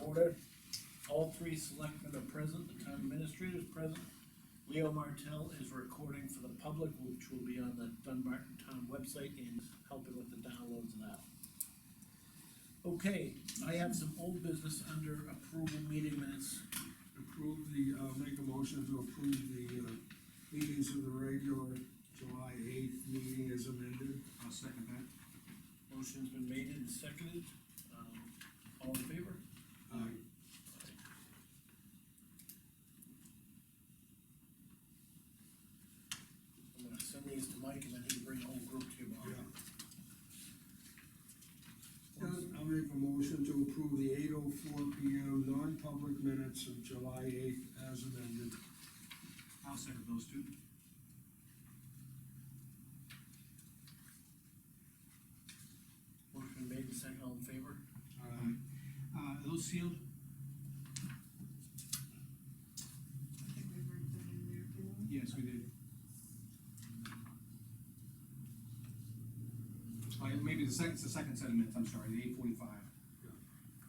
order. All three selectmen are present, the town administrator is present. Leo Martell is recording for the public, which will be on the Dunbarton town website and helping with the downloads of that. Okay, I have some old business under approval meeting minutes. Make a motion to approve the, meetings of the regular July 8th meeting as amended. I'll second that. Motion's been made and seconded. All in favor? Aye. I'm gonna send these to Mike and then he can bring the whole group to you, Bob. Yeah. I'll make a motion to approve the 8:04 PM non-public minutes of July 8th as amended. I'll second those two. Motion made and seconded, all in favor? Aye. Are those sealed? I think we wrote that in there, didn't we? Yes, we did. Maybe it's the second set of minutes, I'm sorry, the 8:45.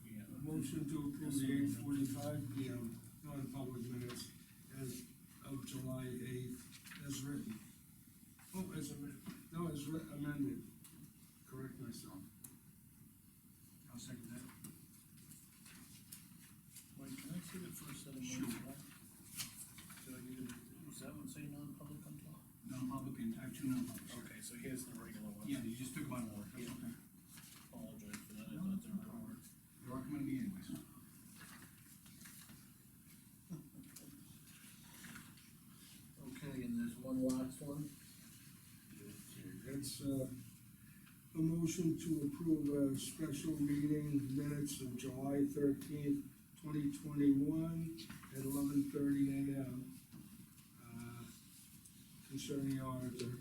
Yeah. Motion to approve the 8:45 PM non-public minutes as of July 8th as written. Oh, as amended, no, as amended. Correct myself. I'll second that. Mike, can I see the first set of Sure. minutes? So you, was that one say non-public on top? Non-public, and I have two non-publics. Okay, so here's the regular one. Yeah, you just took them out of order. Yeah. Okay. Apologize for that, I thought they were in order. They are coming to me anyways. Okay, and there's one last one. It's, a motion to approve a special meeting minutes of July 13th, 2021 at 11:30 AM. Concerning the auditor,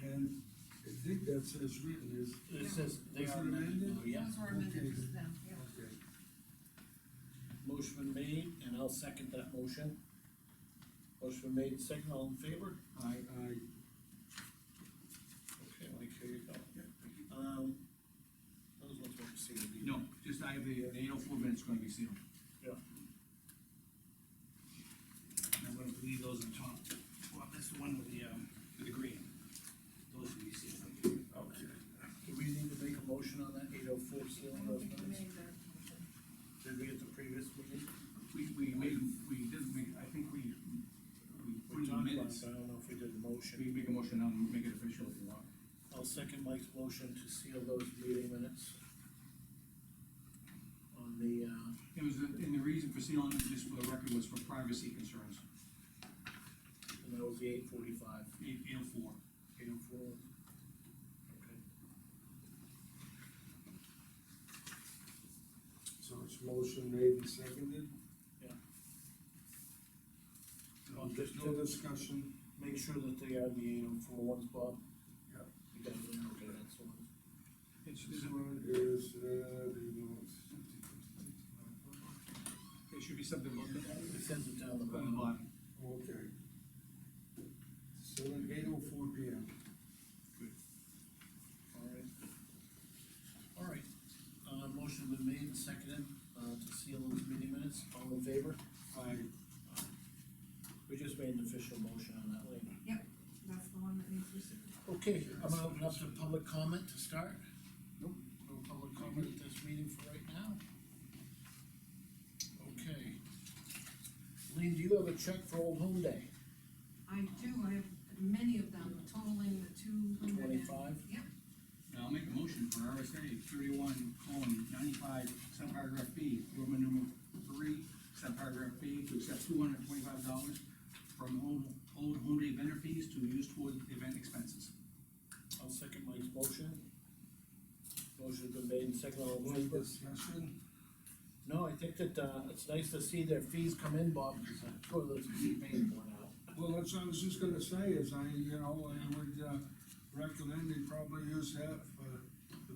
and I think that says written is. It says they Was are it amended, amended? though, yeah. Those were amended Okay. to them, yeah. Okay. Motion been made, and I'll second that motion. Motion been made, second, all in favor? Aye. Okay, Mike, here you go. Those ones won't see it. No, just I have the 8:04 minutes going to be sealed. Yeah. And I'm gonna leave those on top. Well, that's the one with the green. Those will be sealed. Okay. Do we need to make a motion on that 8:04 I sealing don't those think we minutes? made that motion. Did we at the previous meeting? We didn't make, I think we put in the talked about minutes. it, I don't know if we did the motion. We make a motion, I'll make it official if you want. I'll second Mike's motion to seal those meeting minutes. On the, It was, and the reason for sealing them, just for the record, was for privacy concerns. and that was the 8:45. 8:04. 8:04. Okay. So it's motion made and seconded. Yeah. There's no discussion. Make sure that they are the 8:04 ones, Bob. Yeah. You got it there, okay, that's the one. It's, This one is, there should be something on It says it down the the bottom. bottom. okay. So at 8:04 PM. All right, motion been made and seconded, to seal those meeting minutes, all in favor? Aye. We just made an official motion on that later. Yep, that's the one that needs received. Okay, I'm gonna open up to public comment to start. Nope. No public comment at this meeting for right now. Okay. Lean, do you have a check for Old Home Day? I do, I have many of them, totaling the 25? Yep, Now, I'll make a motion for RSA 31:95, subparagraph B, Roman numeral 3, subparagraph B, to accept $225 from Old Home Day vendor fees to use toward event expenses. I'll second Mike's motion. Motion's been made and seconded, all in One favor? discussion. No, I think that, it's nice to see their fees come in, Bob, because I'm sure those fees paying for now. Well, that's what I was just gonna say, is I would, recommend they probably use that for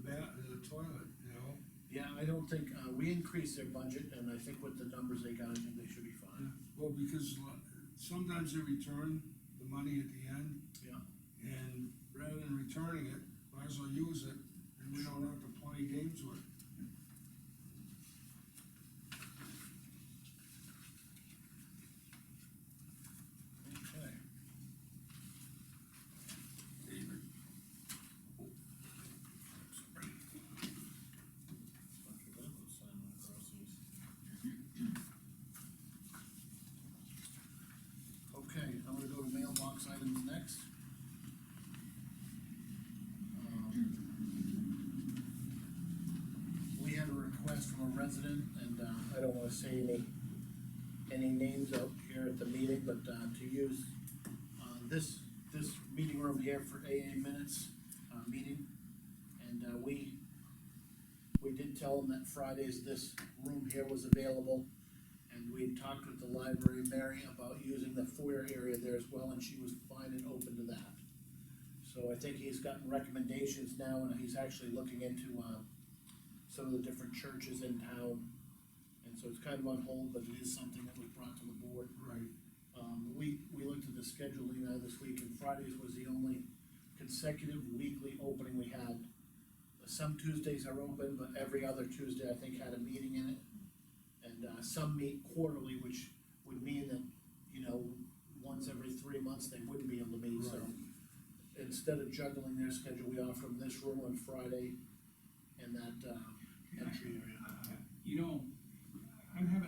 the toilet, you know? Yeah, I don't think, we increased their budget, and I think with the numbers they got, I think they should be fine. Well, because sometimes they return the money at the end, Yeah. and rather than returning it, might as well use it, and we don't have to play games with it. request from a resident, and, I don't wanna say any names out here at the meeting, but, to use, this meeting room here for AA minutes, meeting. And, we did tell them that Fridays, this room here was available. And we talked with the library, Mary, about using the foyer area there as well, and she was fine and open to that. So I think he's gotten recommendations now, and he's actually looking into, some of the different churches in town. And so it's kind of on hold, but it is something that was brought to the board. Right. We looked at the scheduling this week, and Fridays was the only consecutive weekly opening we had. Some Tuesdays are open, but every other Tuesday, I think, had a meeting in it. And, some meet quarterly, which would mean that, once every 3 months, they wouldn't be able to meet, so. Right. Instead of juggling their schedule, we offer them this room on Friday and that, entry area.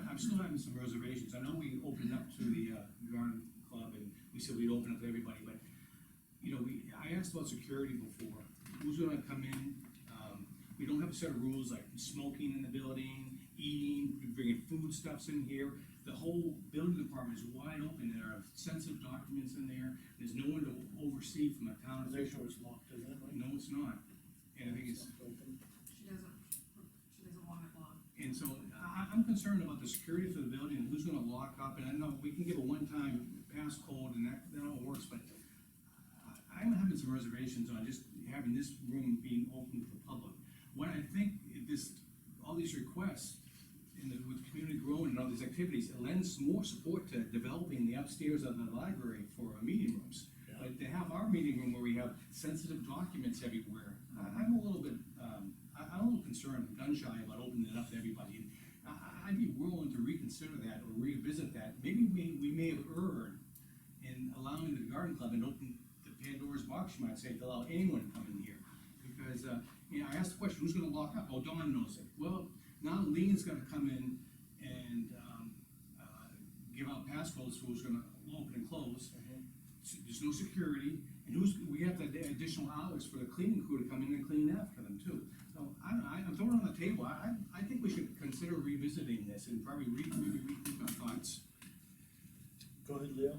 I'm still having some reservations. I know we opened up to the, garden club, and we said we'd open up to everybody, but, I asked about security before. Who's gonna come in? We don't have a set of rules like smoking in the building, eating, bringing foodstuffs in here. The whole building department is wide open. There are sensitive documents in there. There's no one to oversee from a town Their official. door's locked, isn't it, Mike? No, it's not. And I think it's, Open. She doesn't want it locked. and so I'm concerned about the security for the building and who's gonna lock up. And I know we can give a one-time passcode and that all works, but I'm having some reservations on just having this room being open to the public. What I think all these requests, with community growing and all these activities, it lends more support to developing the upstairs of the library for meeting rooms. Yeah. But to have our meeting room where we have sensitive documents everywhere, I'm a little bit, I'm a little concerned, gun shy about opening it up to everybody. And I'd be willing to reconsider that or revisit that. Maybe we may have erred in allowing the garden club and open the Pandora's box, you might say, to allow anyone to come in here. Because, I asked the question, who's gonna lock up? Oh, Dawn knows it. Well, now Lean's gonna come in and, give out passcodes for who's gonna open and close. There's no security, and we have the additional hours for the cleaning crew to come in and clean after them too. So, I'm throwing it on the table, I think we should consider revisiting this and probably rethink our thoughts. Go ahead, Leo.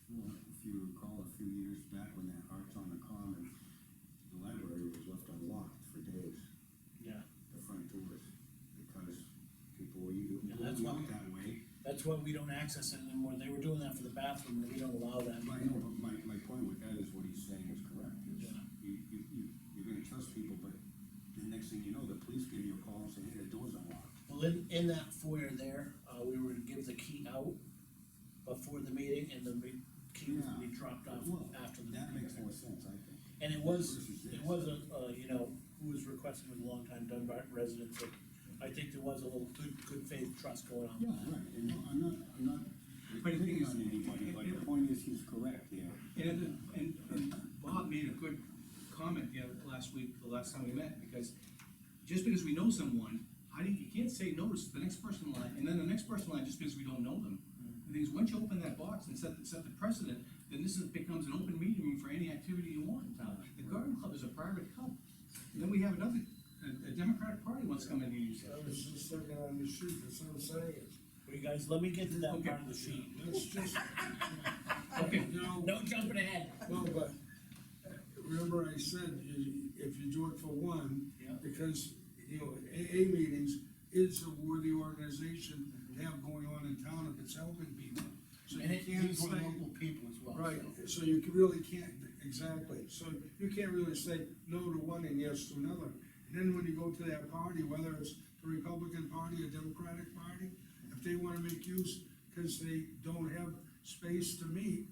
Well, if you recall, a few years back when that Arts on the Common, the library was left unlocked for days, Yeah. the front doors, because people were either Yeah, that's going why- out that way. That's why we don't access it anymore. They were doing that for the bathroom, and we don't allow that. I know, but my point with that is what he's saying is correct, is Yeah. you're gonna trust people, but the next thing you know, the police give you a call and say, hey, the door's unlocked. Well, in that foyer there, we were to give the key out before the meeting, and the key was to be dropped off Well, after the. that makes more sense, I think. And it was Versus this. who was requesting was a longtime Dunbarton resident, so I think there was a little good faith trust going on. Yeah, right, and no, I'm not But the thing picking is- on anybody, but the point is, he's correct, yeah. And Bob made a good comment, last week, the last time we met, because just because we know someone, you can't say no to the next person in line, and then the next person in line just because we don't know them. The thing is, once you open that box and set the precedent, then becomes an open meeting room for any activity you want in town. The garden club is a private club, and then we have a Democratic Party wants to come in here and use I it. was just looking on the sheet, that's what I'm saying. Well, you guys, let me get to that Okay. part of the sheet. That's just, Okay, No jumping ahead. no, but, remember I said, if you do it for one, Yeah. because, AA meetings is a worthy organization to have going on in town if it's helping people. So And you it can't needs for say, local people as well. right, so. so you really can't, exactly, so you can't really say no to one and yes to another. And then when you go to that party, whether it's the Republican Party or Democratic Party, if they wanna make use, cause they don't have space to meet,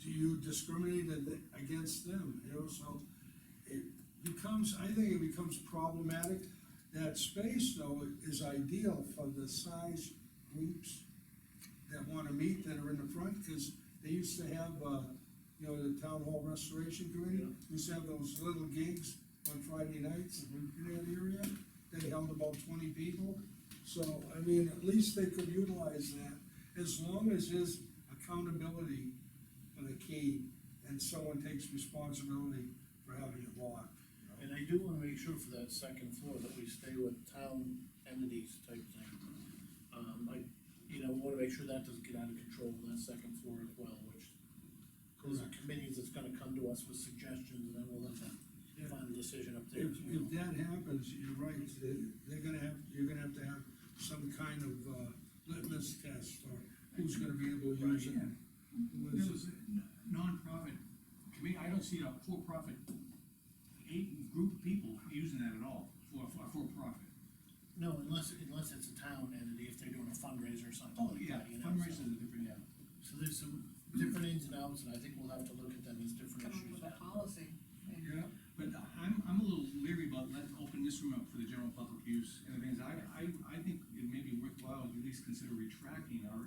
do you discriminate against them, so it becomes, I think it becomes problematic. That space, though, is ideal for the size groups that wanna meet, that are in the front, cause they used to have, the town hall restoration committee, used to have those little gigs on Friday nights in that area. They held about 20 people, so, I mean, at least they could utilize that, as long as there's accountability for the key, and someone takes responsibility for having it locked. And I do wanna make sure for that second floor that we stay with town and amenities type thing. Wanna make sure that doesn't get out of control on that second floor as well, which there's Correct. committees that's gonna come to us with suggestions, and then we'll have the Yeah. final decision up there If, as well. if that happens, you're right, you're gonna have to have some kind of, litmus test, or who's gonna be able to use it. Right, Who There is- was a non-profit committee, I don't see a for-profit, group of people using that at all, for-profit. No, unless it's a town entity, if they're doing a fundraiser or something Oh, like yeah, that, you know. fundraisers so- are different, yeah. So there's some different ins and outs, and I think we'll have to look at them as different Come up issues. with a policy. and- Yeah, But I'm a little leery about letting open this room up for the general public use, and the things, I think it may be worthwhile to at least consider retracting our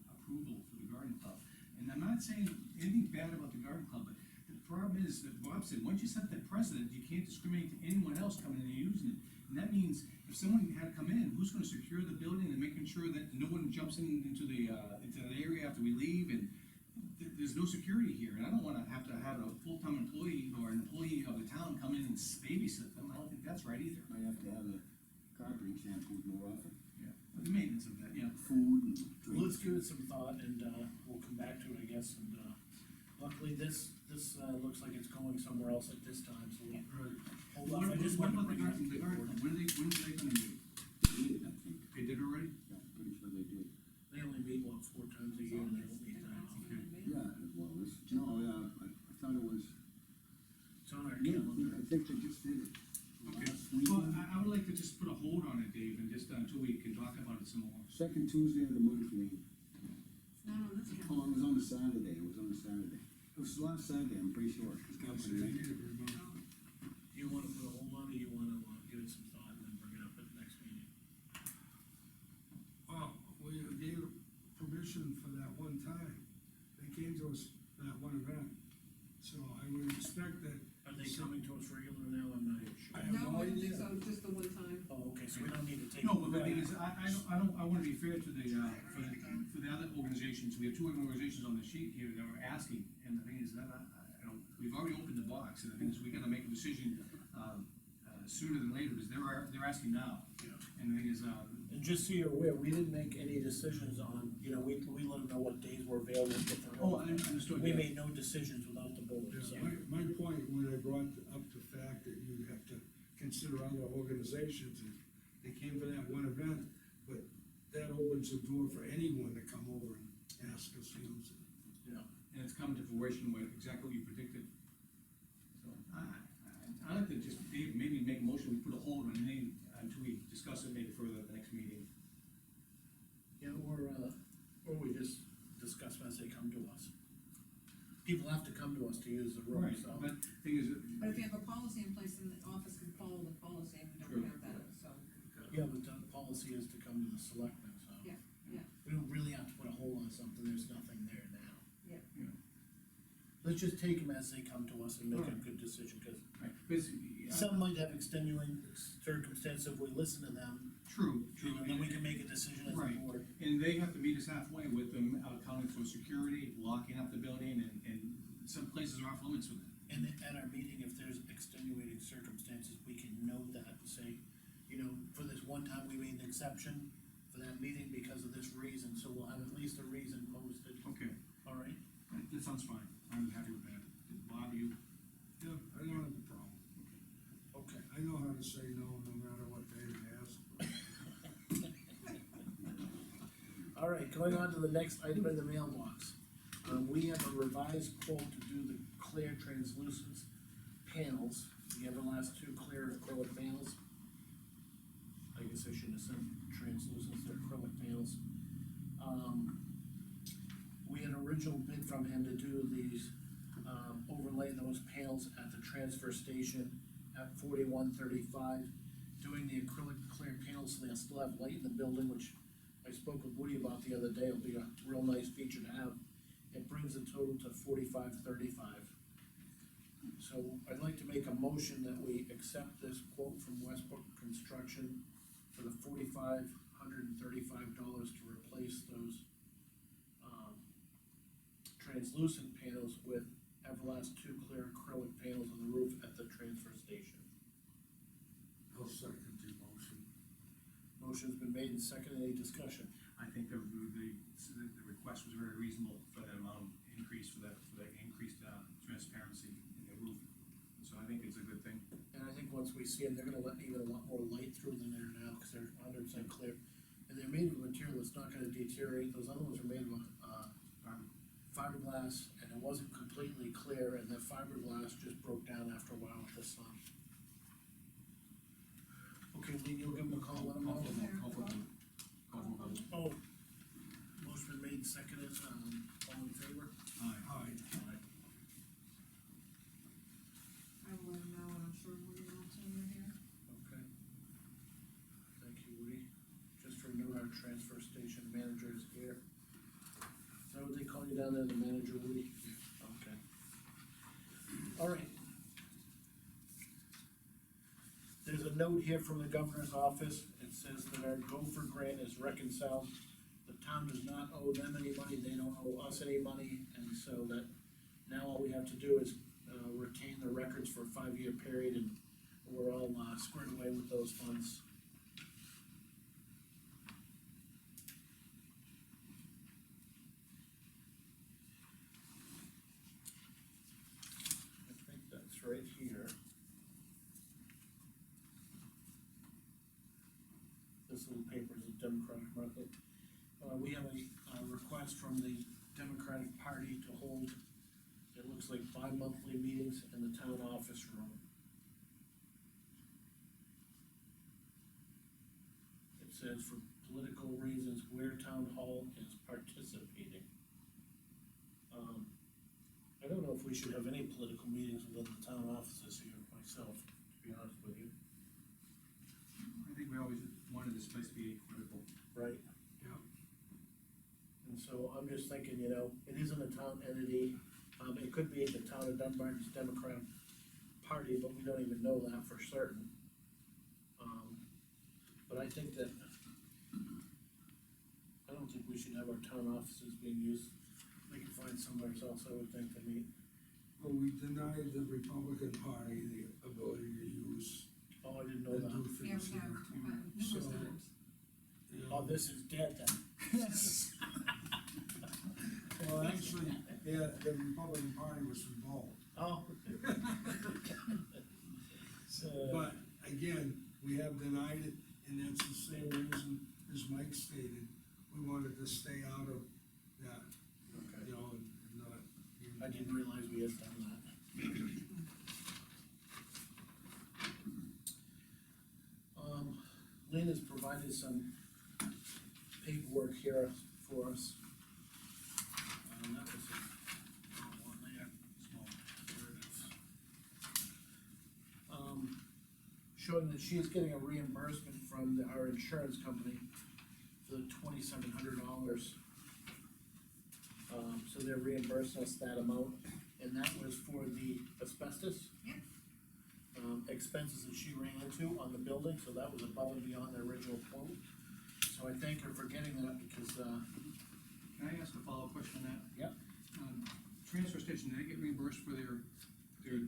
approval for the garden club. And I'm not saying anything bad about the garden club, but the problem is that Bob said, once you set that precedent, you can't discriminate to anyone else coming in and using it. And that means, if someone had to come in, who's gonna secure the building and making sure that no one jumps into the area after we leave, and there's no security here, and I don't wanna have to have a full-time employee or an employee of the town come in and babysit them, I don't think that's right either. Might have to have the carpeting shampooed more often, Yeah. The maintenance of that, yeah. food and Well, let's drinks. give it some thought, and, we'll come back to it, I guess, and, luckily, this looks like it's going somewhere else at this time, so we'll right. hold What off. I just wanted to about bring it up to the board. when are they gonna do? They did, I think, They did already? yeah, pretty sure they did. They only meet, 4 times a year, and they don't meet that. Yeah, well, I thought it was, It's on our yeah, calendar. I think they just did it. Okay, Last well, weekend. I would like to just put a hold on it, Dave, and just, until we can talk about it some more. Second Tuesday of the month, maybe. It's not on this Oh, calendar. it was on the Saturday, It was last Saturday, I'm pretty sure. It's got That's to be- it, every month. Do you wanna put a hold on it, or you wanna, give it some thought, and then bring it up at the next meeting? Well, we gave permission for that one time, they came to us for that one event, so I would expect that. Are they coming to us regular now? I'm not even sure. I have No, I don't think idea. so, just the one time. Oh, okay, so we don't need to take. No, but the thing is, I wanna be fair to for the other organizations, we have 2 organizations on the sheet here that are asking, and the thing is, we've already opened the box, and the thing is, we gotta make a decision, sooner than later, because they're asking now. Yeah. And the thing is, And just so you're aware, we didn't make any decisions on, we let them know what days were available. I understood, We yeah. made no decisions without the board, so. Yeah, my point, when I brought up the fact that you have to consider other organizations, and they came for that one event, but that opens the door for anyone to come over and ask us to use it. Yeah. and it's coming to fruition with exactly what you predicted. So, I like to just, Dave, maybe make a motion, we put a hold on any, until we discuss it maybe further at the next meeting. Yeah, or we just discuss as they come to us. People have to come to us to use the room, so. But thing is, But if you have a policy in place, then the office can follow the policy, and we True. don't have that, so. Yeah, but the policy is to come to the selectmen, so. Yeah, yeah. We don't really have to put a hold on something, there's nothing there now. Yeah. Let's just take them as they come to us and make a good decision, cause right, basically, some might have extenuating circumstances, if we listen to them, true, then we can make a decision as a Right. board. And they have to meet us halfway with them accounting for security, locking up the building, and some places are off limits with it. And at our meeting, if there's extenuating circumstances, we can note that and say, for this one time, we made an exception for that meeting because of this reason, so we'll have at least a reason posted, Okay, all right? that sounds fine, I'm happy with that. Bob, you? Yeah, I don't have a problem. Okay. I know how to say no, no matter what they ask. All right, going on to the next item in the mailbox. We have a revised quote to do the clear translucent panels, the Everlast 2 clear acrylic panels. I guess I shouldn't have said translucent, they're acrylic panels. We had an original bid from him to do these, overlay those panels at the transfer station at $41.35. Doing the acrylic clear panels, so they'll still have light in the building, which I spoke with Woody about the other day, it'll be a real nice feature to have. It brings the total to $45.35. So I'd like to make a motion that we accept this quote from Westbrook Construction for the $4,535 to replace those, translucent panels with Everlast 2 clear acrylic panels on the roof at the transfer station. I'll second your motion. Motion's been made and seconded, any discussion? I think the request was very reasonable for that amount of increase, for the increased, transparency in the roof. So I think it's a good thing. And I think once we see them, they're gonna let even a lot more light through than there now, cause they're 100% clear. And they're made of material that's not gonna deteriorate, those other ones are made of, fiberglass, and it wasn't completely clear, and the fiberglass just broke down after a while with the sun. Okay, Lee, you'll give them a call, let them know. Oh, motion been made and seconded, all in favor? Aye. Aye. I will let him know, and I'm sure Woody will tell you here. Okay. Thank you, Woody. Just remember our transfer station manager is here. Is that what they call you down there, the manager, Woody? Okay. All right. There's a note here from the governor's office. It says that our Gopher grant is reconciled. The town does not owe them any money, they don't owe us any money, and so that now all we have to do is, retain the records for a 5-year period, and we're all, squared away with those funds. I think that's right here. This little paper is a Democratic market. We have a request from the Democratic Party to hold, it looks like bi-monthly meetings in the town office room. It says for political reasons where town hall is participating. I don't know if we should have any political meetings within the town offices here myself, to be honest with you. I think we always wanted this place to be political. Right. Yeah. And so I'm just thinking, you know, it isn't a town entity, it could be the town of Dunbarton's Democrat Party, but we don't even know that for certain. But I think that, I don't think we should have our town offices being used, we can find somewhere else, I would think, to meet. Well, we denied the Republican Party the ability to use Oh, I didn't know and do that. Yeah, things we have, here. numerous So, times. you know, Oh, this is dead then. Well, actually, yeah, the Republican Party was involved. Oh. So, But again, we have denied it, and that's the same reason as Mike stated. We wanted to stay out of that, okay. you know, and not. I didn't realize we had done that. Lynn has provided some paperwork here for us. That was the wrong one there. Small, there it is. Showing that she is getting a reimbursement from our insurance company for the $2,700. So they're reimbursing us that amount, and that was for the asbestos. Yep. Expenses that she ran into on the building, so that was above and beyond the original quote. So I thank her for getting that, because, Can I ask a follow-up question on that? Yep. Transfer station, did they get reimbursed for their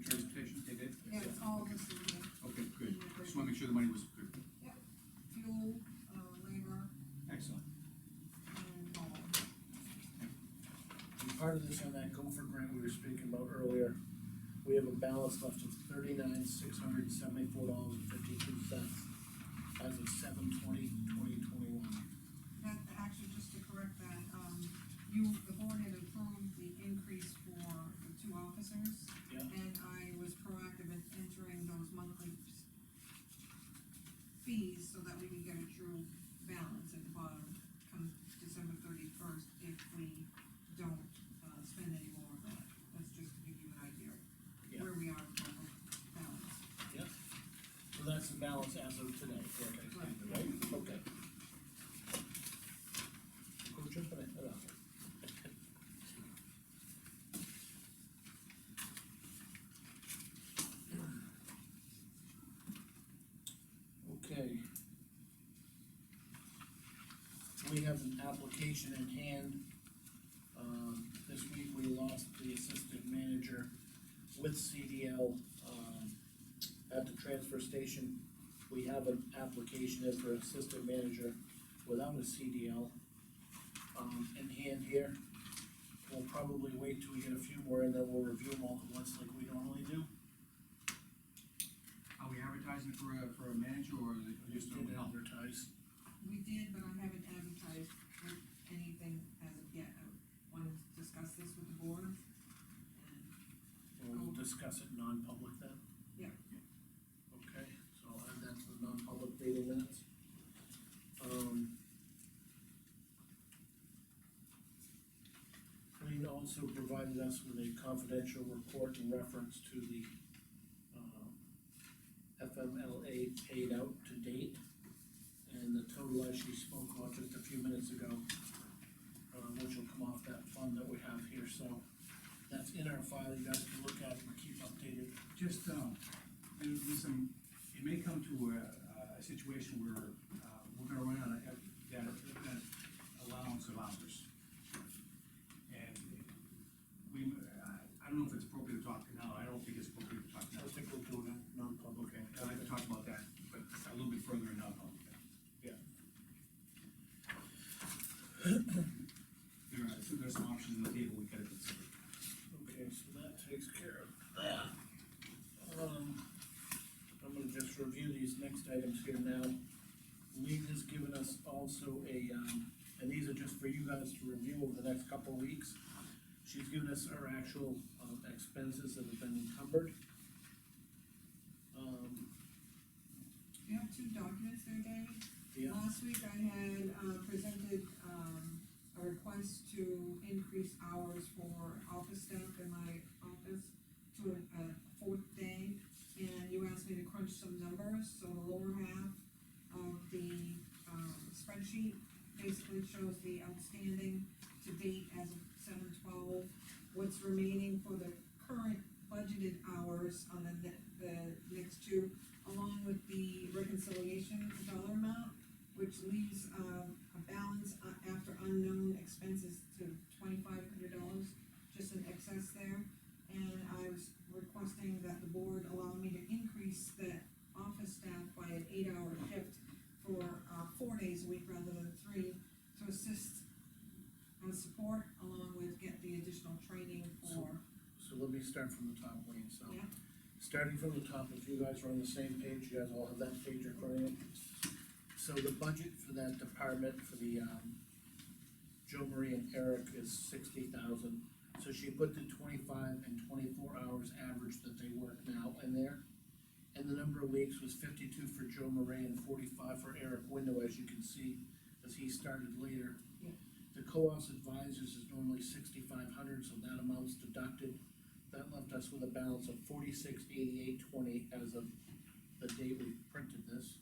transportation? They did? Yeah, it's all listed here. Okay, good. Just wanna make sure the money was good. Yep, fuel, labor, Excellent. and all. and part of this on that Gopher grant we were speaking about earlier, we have a balance left of $39,674.52 as of 7/20/2021. That, actually, just to correct that, the board had approved the increase for the 2 officers. Yeah. And I was proactive in entering those monthly fees so that we can get a true balance at the bottom come December 31st if we don't, spend any more of that. That's just to give you an idea Yeah. where we are with the balance. Yeah, so that's the balance as of today, correct, right? Okay. Go jumping ahead of it. Okay. We have an application in hand. This week we lost the assistant manager with CDL, at the transfer station. we have an application in for assistant manager without a CDL, in hand here. We'll probably wait till we get a few more, and then we'll review them all at once like we normally do. Are we advertising for a manager, or is it just Did a help? advertise. We did, but I haven't advertised for anything as of yet. I wanted to discuss this with the board. And we'll discuss it non-public then? Yeah. Okay, so I'll add that to the non-public meeting minutes. Clean also provided us with a confidential report in reference to the, FMLA paid out to date. And the total as she spoke about just a few minutes ago, which will come off that fund that we have here, so that's in our file, you guys can look at it and keep updated. Just, there's some, it may come to a situation where, we're gonna run out of that allowance of hours. And I don't know if it's appropriate to talk now, I don't think it's appropriate to talk now. I think we'll do it in non-public. Okay, I'd like to talk about that, but a little bit further in non-public. Yeah. There's some options on the table we gotta consider. Okay, so that takes care of that. I'm gonna just review these next items here now. Lee has given us also and these are just for you guys to review over the next couple of weeks. She's given us our actual, expenses that have been encumbered. You have two documents there, Danny. Yeah, Last week I had, presented, a request to increase hours for office staff in my office to a fourth day. And you asked me to crunch some numbers, so the lower half of the, spreadsheet basically shows the outstanding to date as of 7/12, what's remaining for the current budgeted hours on the next two, along with the reconciliation dollar amount, which leaves, a balance after unknown expenses to $2,500, just an excess there. And I was requesting that the board allow me to increase the office staff by an 8-hour shift for, 4 days a week rather than 3, to assist and support, along with get the additional training for, so let me start from the top, Lean, so. yeah. Starting from the top, if you guys are on the same page, you guys all have that page in front of you. So the budget for that department, for the, Joe Marie and Eric is 60,000. So she put the 25 and 24 hours average that they work now in there. And the number of weeks was 52 for Joe Marie and 45 for Eric Window, as you can see, as he started later. Yeah. The co-op's advisors is normally 6,500, so that amount's deducted. That left us with a balance of 46,8820 as of the date we printed this.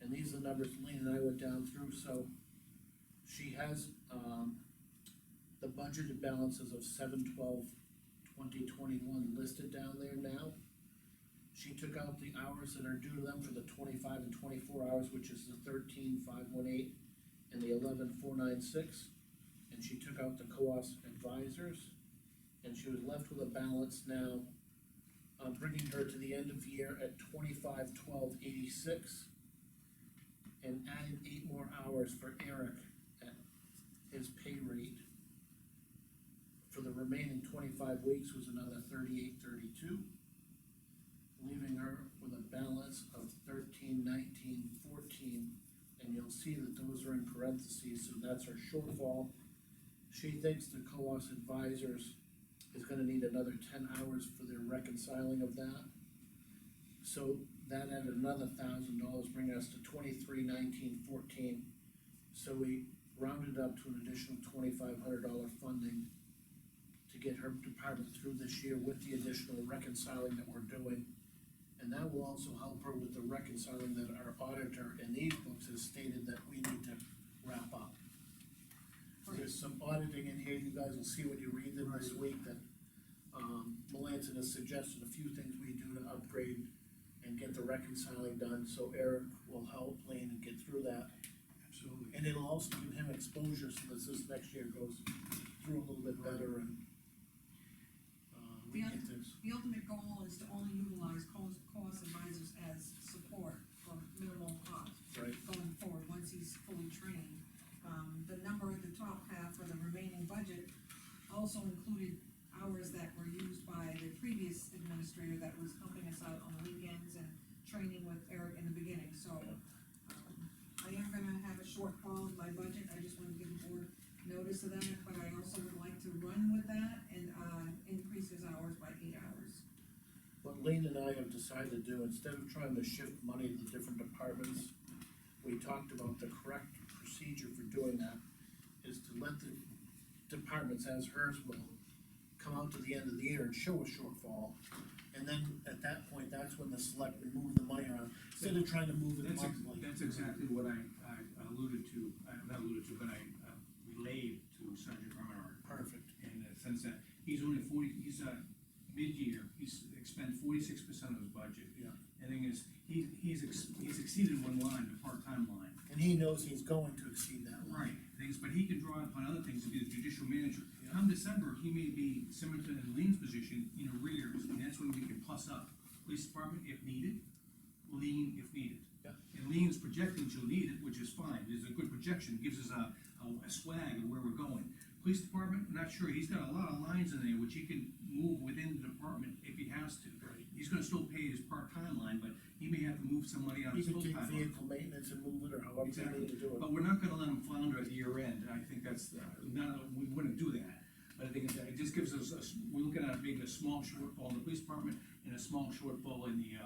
And these are the numbers Lean and I went down through, so she has, the budgeted balances of 7/12/2021 listed down there now. She took out the hours that are due to them for the 25 and 24 hours, which is the 13,518 and the 11,496. And she took out the co-op's advisors, and she was left with a balance now, bringing her to the end of the year at 25/12/86. And adding 8 more hours for Eric at his pay rate. For the remaining 25 weeks was another 3832, leaving her with a balance of 131914. And you'll see that those are in parentheses, so that's her shortfall. She thinks the co-op's advisors is gonna need another 10 hours for their reconciling of that. So that added another $1,000, bringing us to 231914. So we rounded up to an additional $2,500 funding to get her department through this year with the additional reconciling that we're doing. And that will also help her with the reconciling that our auditor in these books has stated that we need to wrap up. There's some auditing in here, you guys will see when you read them this week, that, Melanson has suggested a few things we do to upgrade and get the reconciling done, so Eric will help Lane and get through that. Absolutely. And it'll also give him exposure, so that this next year goes through a little bit better and, we get this. The ultimate goal is to only utilize cost advisors as support for minimal cost Right. going forward, once he's fully trained. The number at the top half for the remaining budget also included hours that were used by the previous administrator that was helping us out on the weekends and training with Eric in the beginning, so. I am gonna have a shortfall in my budget, I just wanted to give the board notice of that, but I also would like to run with that and, increase his hours by 8 hours. What Lean and I have decided to do, instead of trying to shift money to different departments, we talked about the correct procedure for doing that, is to let the departments, as hers will, come out to the end of the year and show a shortfall. And then, at that point, that's when the selectmen move the money around, instead of trying to move it monthly. That's exactly what I alluded to, not alluded to, but I relayed to Sergeant Romanard. Perfect. In the sense that he's only mid-year, he's expend 46% of his budget. Yeah. And the thing is, he's exceeded one line, the part-time line. And he knows he's going to exceed that line. Right, things, but he can draw upon other things to be the judicial manager. Yeah. Come December, he may be similar to Lean's position in arrears, and that's when we can plus up. Police department if needed, Lean if needed. Yeah. And Lean's projecting she'll need it, which is fine, there's a good projection, gives us a swag of where we're going. Police department, not sure, he's got a lot of lines in there which he can move within the department if he has to. Right. He's gonna still pay his part-time line, but he may have to move some money on He his can take full-time line. vehicle maintenance and move it, or however they need to do it. But we're not gonna let him flounder at year end, I think that's, we wouldn't do that. But I think it just gives us, we're looking at a small shortfall in the police department and a small shortfall in the.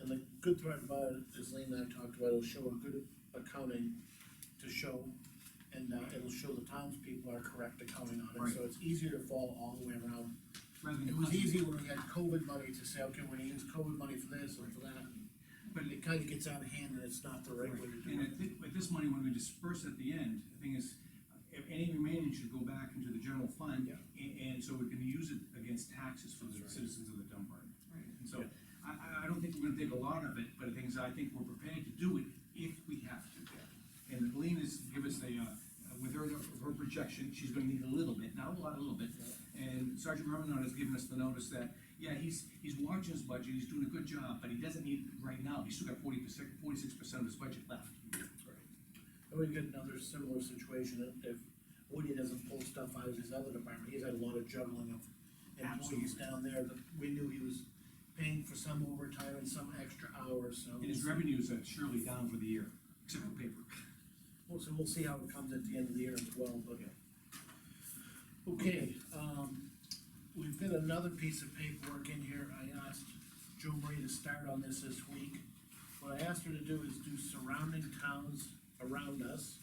And the good part about it, as Lean and I talked about, it'll show a good accounting to show, and, it'll show the townspeople are correct accounting on it, so it's easier to follow all the way around. rather than It was custom- easy when we had COVID money to say, okay, we're gonna use COVID money for this and for that, but it kinda gets out of hand and it's not the right way to do And I it. think with this money, when we disperse at the end, the thing is, if any remaining should go back into the general fund. Yeah. And so we can use it against taxes for the That's right. citizens of the Dunbarton. Right. And so, I don't think we're gonna take a lot of it, but the thing is, I think we're prepared to do it if we have to. And Lean is, give us with her projection, she's gonna need a little bit, not a lot, a little bit. And Sergeant Romanard has given us the notice that, yeah, he's watching his budget, he's doing a good job, but he doesn't need it right now, he's still got 46% of his budget left. And we get another similar situation, if Woody doesn't pull stuff out of his other department, he's had a lot of juggling of employees down there, that we knew he was paying for some overtime and some extra hours, so. And his revenues are surely down for the year, except for paper. Well, so we'll see how it comes at the end of the year as well, but. Okay, we've got another piece of paperwork in here, I asked Joe Marie to start on this week. What I asked her to do is do surrounding towns around us.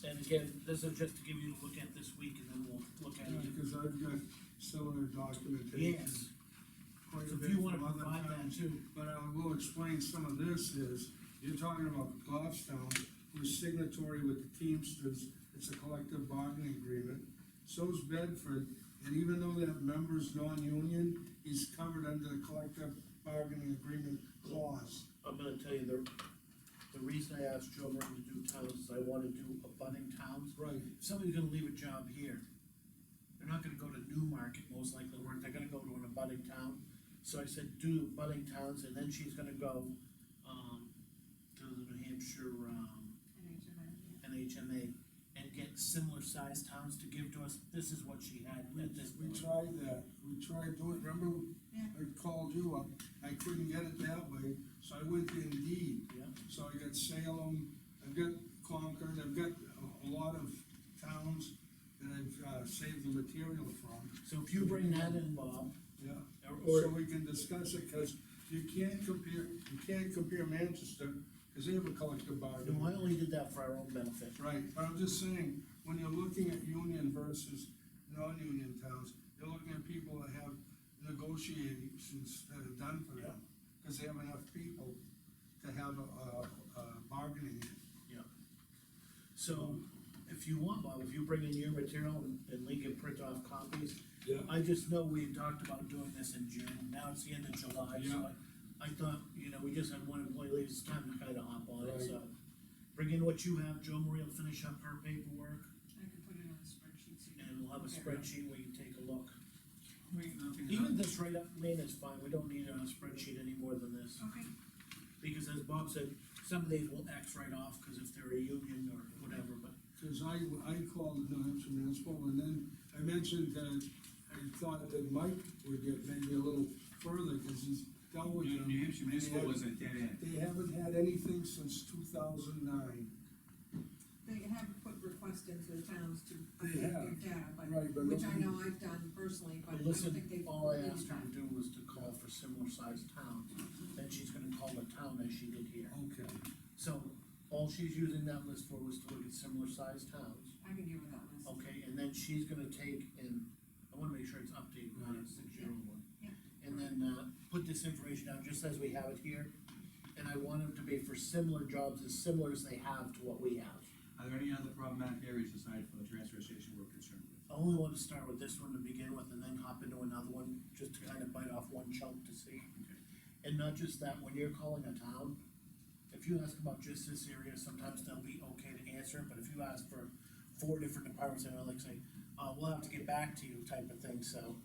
And again, this is just to give you a look at this week, and then we'll look at it. Because I've got similar documentation. Yes, Quite so a if bit you wanna from other provide that towns. too. But I will explain some of this is, you're talking about Goffstown, who's signatory with the Teamsters, it's a collective bargaining agreement. So's Bedford, and even though they have members non-union, he's covered under the collective bargaining agreement clause. I'm gonna tell you, the reason I asked Joe Marie to do towns is I wanna do abutting towns. Right. If somebody's gonna leave a job here, they're not gonna go to Newmarket, most likely, or they're gonna go to an abutting town. So I said, do abutting towns, and then she's gonna go, to the New Hampshire, NHMA, and get similar sized towns to give to us. This is what she had at this We point. tried that, we tried doing, remember, Yeah. I called you up, I couldn't get it that way, so I went to Indeed. Yeah. So I got Salem, I've got Concord, I've got a lot of towns that I've saved the material from. So if you bring that in, Bob, Yeah. or, So we can discuss it, cause you can't compare Manchester, cause they have a collective bargaining. no, I only did that for our own benefit. Right, but I'm just saying, when you're looking at union versus non-union towns, you're looking at people that have negotiations that are done for them, cause they have enough people to have a bargaining. Yeah. So, if you want, Bob, if you bring in your material and Lee can print off copies, Yeah. I just know we had talked about doing this in June, now it's the end of July, so Yeah. I thought, we just had one employee leave, it's time to kinda hop on it, Right. so. Bring in what you have, Joe Marie will finish up her paperwork, I can put it on the spreadsheet, so you and we'll have a Okay. spreadsheet where you take a look. Nothing. Even this right up, Lane is fine, we don't need a spreadsheet any more than this. Okay, Because as Bob said, some of these will X right off, cause if they're a union or whatever, but Cause I called New Hampshire Municipal, and then I mentioned that I thought that Mike would get maybe a little further, cause he's dealt with them. New Hampshire Municipal was a dead end. They haven't had anything since 2009. they have put requests into the towns to They update have. their data, but, Right, but which I nobody- know I've done personally, but I But don't listen, think they've. all I completed asked her that. to do was to call for similar sized towns, then she's gonna call the town as she did here. Okay. So, all she's using that list for was to look at similar sized towns, I can give her that list. okay, and then she's gonna take and, I wanna make sure it's updated, not a 6-year-old one. Yeah. And then, put this information down just as we have it here, and I want them to be for similar jobs, as similar as they have to what we have. Are there any other problematic areas aside from the transfer station we're concerned with? I only want to start with this one to begin with, and then hop into another one, just to kind of bite off one chunk to see. Okay. And not just that, when you're calling a town, if you ask about just this area, sometimes they'll be okay to answer, but if you ask for 4 different departments, they'll like say, we'll have to get back to you type of thing, so.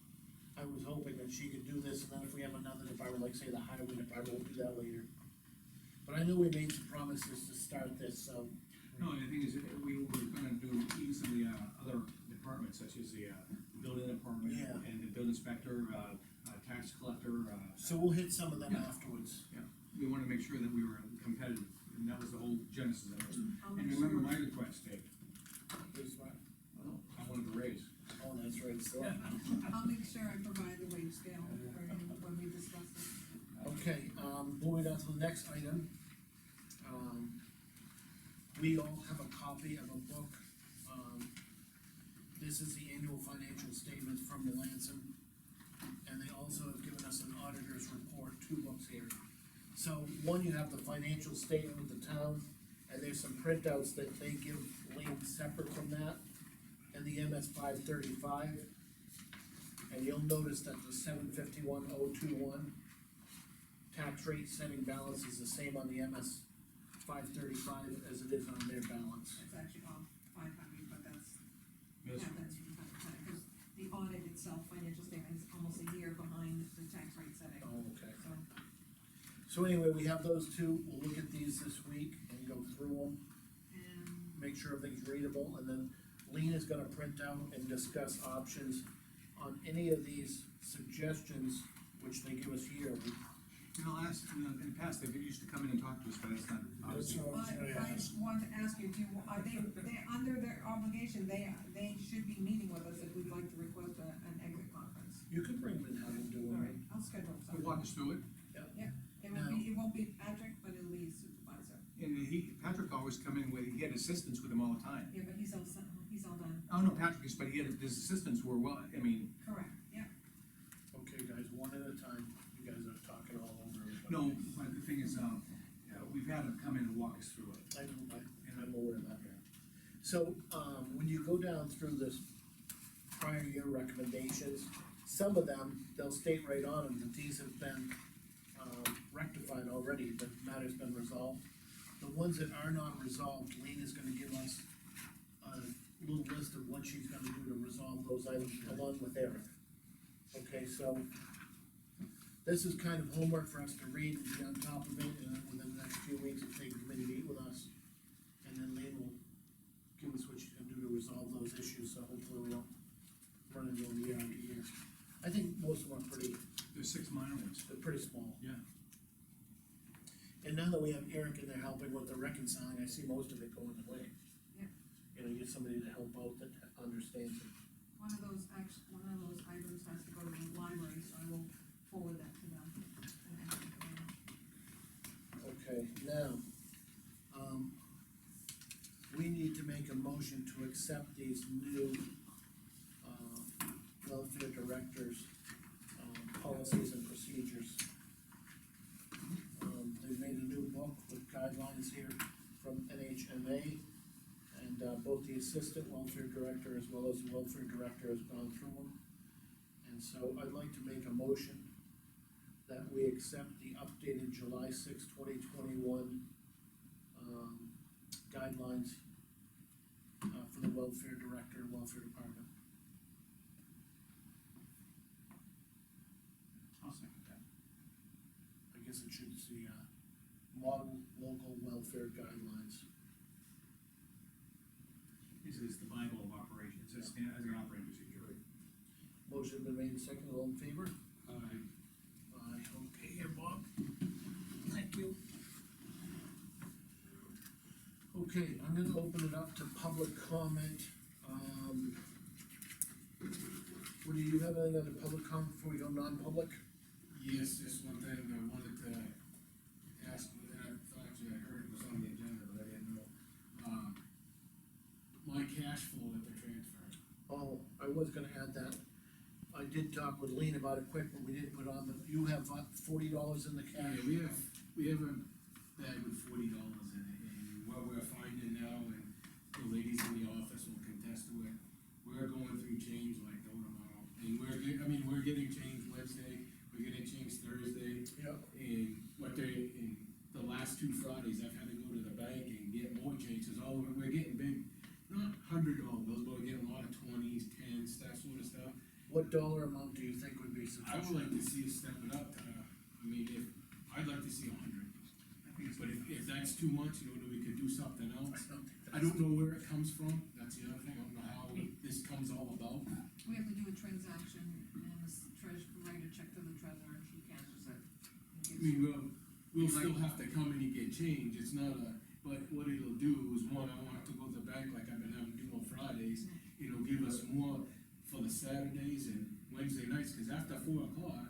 I was hoping that she could do this, and then if we have another department, like say the highway department, we'll do that later. But I know we made some promises to start this, so, No, the thing is, we were gonna do even some of the, other departments, such as the, building department. Yeah. And the building inspector, tax collector, so we'll hit some of them afterwards. yeah, we wanted to make sure that we were competitive, and that was the whole genesis of it. I'll And make remember sure- my request, Dave? Here's what- Well, I wanted to raise. Oh, that's right, so. I'll make sure I provide the wage scale for you when we discuss it. Okay, moving on to the next item. We all have a copy of a book. This is the annual financial statements from the Lansing. And they also have given us an auditor's report, 2 books here. So, one, you have the financial statement with the town, and there's some printouts that they give Lean separate from that, and the MS 535. And you'll notice that the 751,021 tax rate setting balance is the same on the MS 535 as it is on their balance. It's actually off 500, but that's, Yes. happens from time to time, because the audit itself, financial statement is almost a year behind the tax rate setting, Oh, okay. so. So anyway, we have those two, we'll look at these this week and go through them, And make sure everything's readable, and then Lean is gonna print out and discuss options on any of these suggestions, which they give us here. In the past, they used to come in and talk to us, but it's not, obviously. That's all. I just wanted to ask you, are they, under their obligation, they should be meeting with us if we'd like to request an exit conference. You could bring them and have them do All them. right, I'll schedule Could something. walk us through it, It won't be Patrick, but it'll be his supervisor. and Patrick always come in with, he had assistants with him all the time. Yeah, but he's all done. Oh, no, Patrick is, but his assistants were, well, I mean, Correct, yeah. Okay, guys, one at a time, you guys are talking all over everybody. no, but the thing is, we've had him come in and walk us through it. I know, and I'm aware of that. So, when you go down through this prior year recommendations, some of them, they'll state right on them that these have been, rectified already, the matter's been resolved. The ones that are not resolved, Lean is gonna give us a little list of what she's gonna do to resolve those items along with Eric. Okay, so, this is kind of homework for us to read and be on top of it, and then within the next few weeks, if they committee meet with us. And then Lean will give us what she's gonna do to resolve those issues, so hopefully we don't run into them year after year. I think most of them are pretty, There's 6 minor ones. they're pretty small. Yeah. And now that we have Eric in there helping with the reconciling, I see most of it going away. Yeah. You know, get somebody to help out that understands it. One of those items has to go to the library, so I will forward that to them. Okay, now, we need to make a motion to accept these new, welfare directors, policies and procedures. They've made a new book with guidelines here from NHMA, and, both the assistant welfare director as well as the welfare director has gone through them. And so I'd like to make a motion that we accept the updated July 6, 2021, guidelines, for the welfare director and welfare department. as an operating procedure. Motion been made, second, all in favor? Aye. Aye, okay, here, Bob. Thank you. Okay, I'm gonna open it up to public comment. What do you have anything under public comment before we go non-public? Yes, just one thing I wanted to ask, and I thought actually I heard it was on the agenda, but I didn't know. My cash flow at the transfer. Oh, I was gonna add that. I did talk with Lean about it quick, but we didn't put on the, you have $40 in the cash. Yeah, we have a bag with $40 in it, and what we're finding now, and the ladies in the office will contest to it, we're going through change like no tomorrow. And we're getting change Wednesday, we're getting change Thursday, Yep. and in the last 2 Fridays, I've had to go to the bank and get more change, cause we're getting big, not $100 bills, but we're getting a lot of 20s, 10s, that sort of stuff. What dollar amount do you think would be I would like sufficient? to see us step it up to, I'd like to see 100. But if that's too much, we could do something else. I don't know where it comes from, that's the other thing, I don't know how this comes all about. We have to do a transaction, and this treasurer, write a check to the treasurer, and she cancels it. We'll still have to come in and get change, it's not but what it'll do is, one, I won't have to go to the bank like I've been having to do on Fridays. It'll give us more for the Saturdays and Wednesday nights, cause after 4 o'clock,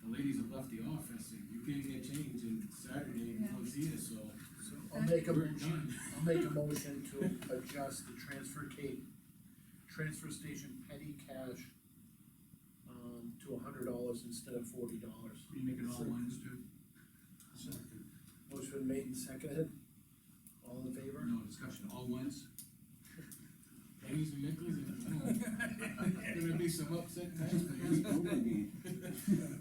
the ladies have left the office, and you can't get change, and Saturday, no one's here, so. So I'll make a We're motion, done. I'll make a motion to adjust the transfer station petty cash, to $100 instead of $40. You make it all ones too? Second. Motion made and seconded, all in favor? No discussion, all ones? Pennies and nickels, gonna be some upset taxpayers.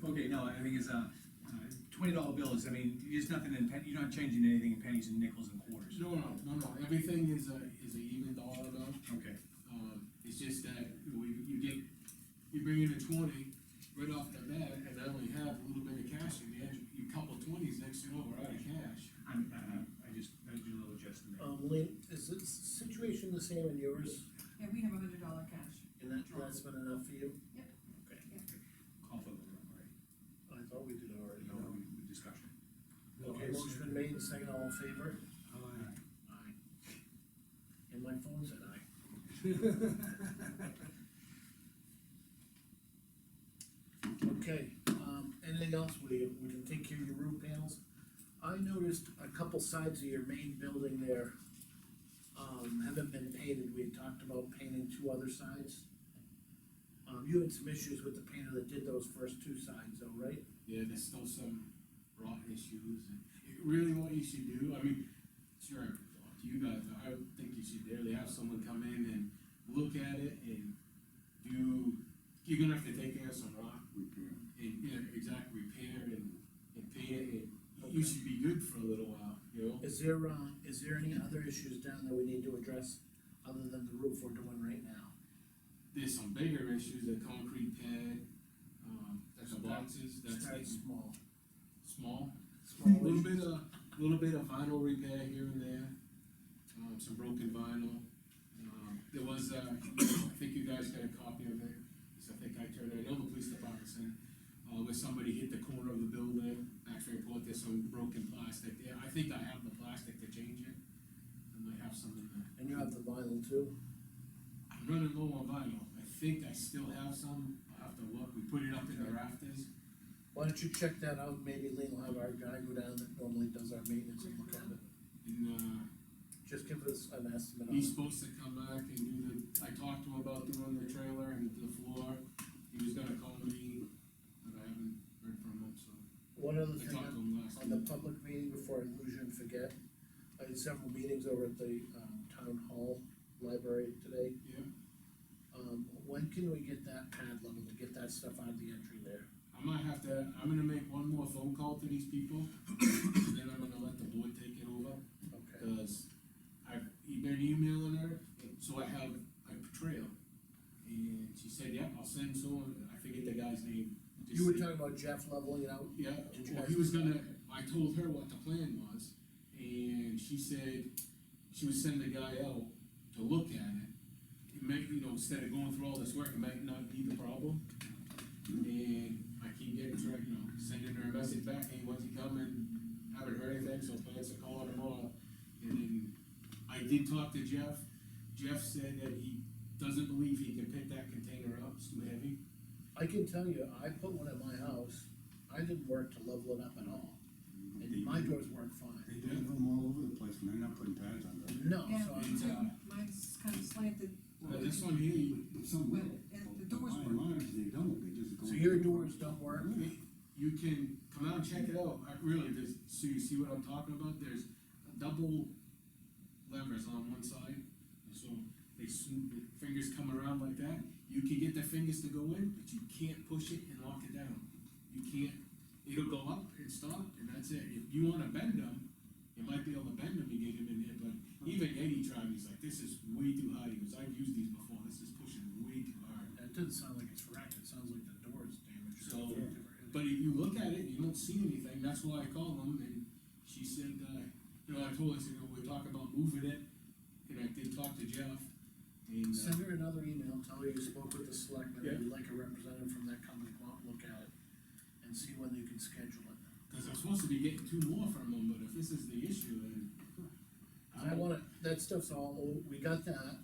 Okay, no, I think it's $20 bills, I mean, there's nothing in you're not changing anything in pennies and nickels and quarters. No, everything is a even dollar amount. Okay. It's just that you bring in a 20 right off the bat, and I only have a little bit of cash in the end, you couple 20s, next thing you know, we're out of cash. I do a little adjustment there. Lean, is the situation the same in yours? Yeah, we have $100 cash. And that's been enough for you? Yep. Okay, Call for the room, right? I thought we did already. No, discussion. Okay, motion been made and seconded, all in favor? Aye. Aye. And my phone said aye. Okay, anything else, we can take care of your roof panels? I noticed a couple sides of your main building there, haven't been painted, we had talked about painting 2 other sides. You had some issues with the painter that did those first 2 sides though, right? Yeah, there's still some rot issues, and really what you should do, sure, up to you guys, I would think you should really have someone come in and look at it and you're gonna have to take care of some rock. Repair. And, exactly, repair and paint it, and you should be good for a little while, Is there any other issues down there we need to address, other than the roof we're doing right now? There's some bigger issues, the concrete pad, that's the boxes, that's Start getting small. small. Small A little issues. bit of vinyl repair here and there, some broken vinyl. There was, I think you guys got a copy of it, so I think I know the police department sent, where somebody hit the corner of the building, actually report there's some broken plastic there, I think I have the plastic to change it. I might have some in there. And you have the vinyl too? I'm running low on vinyl, I think I still have some, I'll have to look, we put it up in the rafters. Why don't you check that out, maybe Lean will have our guy go down that normally does our maintenance and look at it. And, Just give us an estimate on he's it. supposed to come back and I talked to him about doing the trailer and the floor, he was gonna call me, but I haven't heard from him, so. One other I thing, talked to him last on the week. public meeting, before I lose you and forget, I had several meetings over at the, town hall library today. Yeah, When can we get that pad level to get that stuff out of the entry there? I'm gonna make one more phone call to these people, and then I'm gonna let the board take it over, Okay. cause I've been emailing her, so I have a trail. And she said, yeah, I'll send someone, I forget the guy's name. Just You were say- talking about Jeff leveling it out? Yeah, Did you well, guys he was do that? gonna, I told her what the plan was, and she said she would send the guy out to look at it, instead of going through all this work, it might not be the problem. And I keep getting, sending her a message back, hey, when's he coming? Haven't heard anything, so plans to call her tomorrow. And then I did talk to Jeff. Jeff said that he doesn't believe he can pick that container up, it's too heavy. I can tell you, I put one at my house, I didn't work to level it up at all, and my doors work fine. They deliver them all over the place, and they're not putting pads on them. No, Yeah, so, mine's kind of slanted, This one here, Some will. and the doors By work. and large, they don't, they just go. so your doors don't work? you can come out and check it out, really, so you see what I'm talking about, there's double levers on one side, so they swoop, the fingers come around like that, you can get the fingers to go in, but you can't push it and lock it down. You can't, it'll go up and stop, and that's it. If you wanna bend them, you might be able to bend them and get them in there, but even Eddie tried, he's like, this is way too high, he goes, I've used these before, this is pushing way too hard. That doesn't sound like it's wrecked, it sounds like the door is damaged. So, but if you look at it, you don't see anything, that's why I called them, and she said, I told her, I said, we're talking about moving it, and I did talk to Jeff, and, Send her another email, tell her you spoke with the selectmen, Yeah. and you'd like a representative from that company to come out and look at it, and see when you can schedule it. cause I'm supposed to be getting 2 more from them, but if this is the issue, then. I wanna, that stuff's all, we got that,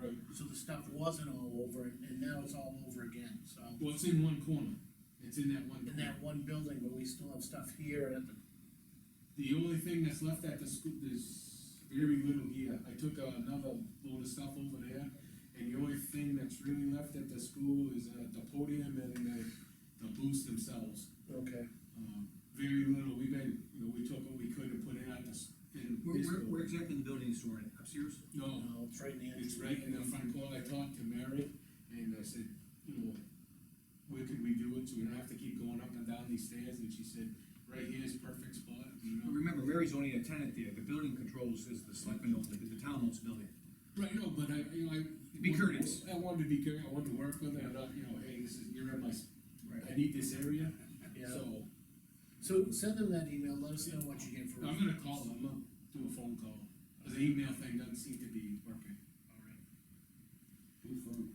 Right, so the stuff wasn't all over, and now it's all over again, so. well, it's in one corner, it's in that one corner. In that one building, but we still have stuff here at the, The only thing that's left at the school, there's very little here, I took another load of stuff over there, and the only thing that's really left at the school is, the podium and the booths themselves. okay. Very little, we took what we could and put it at in this Where building. exactly in the building is stored, upstairs? No, No, it's right in the entrance. it's right in the front corner, I talked to Mary, and I said, where could we do it, so we don't have to keep going up and down these stairs, and she said, right here is perfect spot, Remember, Mary's only a tenant there, the building controls is the selectmen owns it, the town owns the building. Right, no, but Be courteous. I wanted to be courteous, I wanted to work with her, and not, hey, you're in my, Right. I need this area, Yeah. so, So send them that email, let us know what you get for. I'm gonna call them, I'm gonna do a phone call, cause the email thing doesn't seem to be working. Alright. Be fun.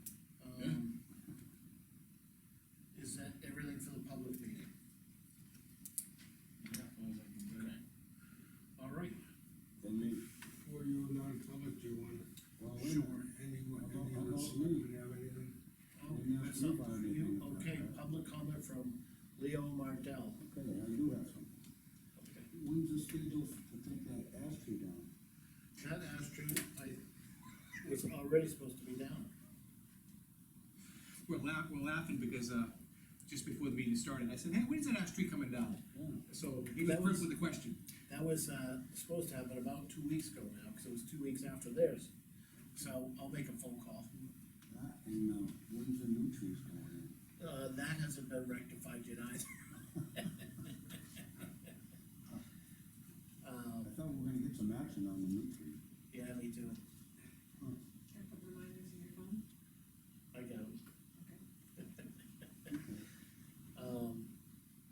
Is that everything for the public meeting? Yeah, as far as I can do. Okay. Alright, Then me, For you non-public, do you want, well, sure. any How other about selectmen have anything? Oh, Didn't ask that's me something about for you, anything. okay, public comment from Leo Martell. okay, I do have some. Okay. When's the schedule to take that ash tree down? That ash tree, was already supposed to be down. We're laughing because, just before the meeting started, I said, hey, when's that ash tree coming down? Yeah. So he was That first was- with the question. That was, supposed to happen about 2 weeks ago now, cause it was 2 weeks after theirs. So I'll make a phone call. That, and, when's the new trees going in? That hasn't been rectified yet either. I thought we were gonna get some action on the new tree. Yeah, me too, Can I put reminders in your phone? I got it. Okay.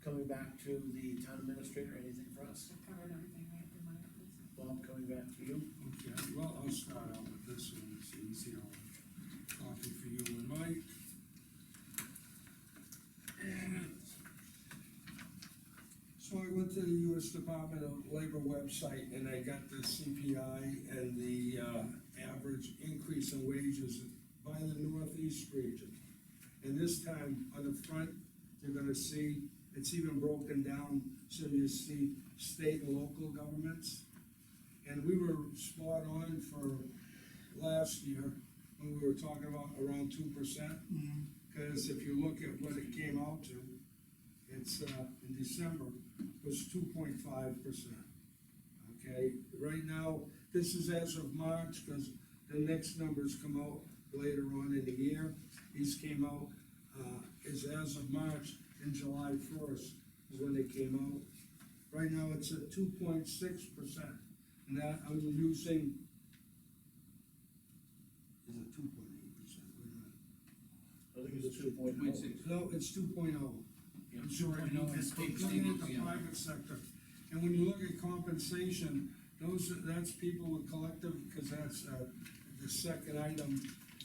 Coming back to the town administrator, anything for us? I've covered everything, right, in my office. Bob, coming back to you? Okay, well, I'll start out with this one, it's easier, copy for you and Mike. So I went to the US Department of Labor website and I got the CPI and the, average increase in wages by the Northeast region. And this time, on the front, you're gonna see, it's even broken down, so you see state and local governments. And we were spot on for last year, when we were talking about around 2%. Cause if you look at what it came out to, it's, in December, was 2.5%. Okay, right now, this is as of March, cause the next numbers come out later on in the year. These came out, is as of March, and July 1st is when they came out. Right now, it's at 2.6%, and that, I'm using. Is it 2.8%? Wait a minute. I think it's 2.6. No, it's 2.0. Yeah, I'm sure I know this, State- looking at the yeah. private sector, and when you look at compensation, that's people with collective, because that's, the second item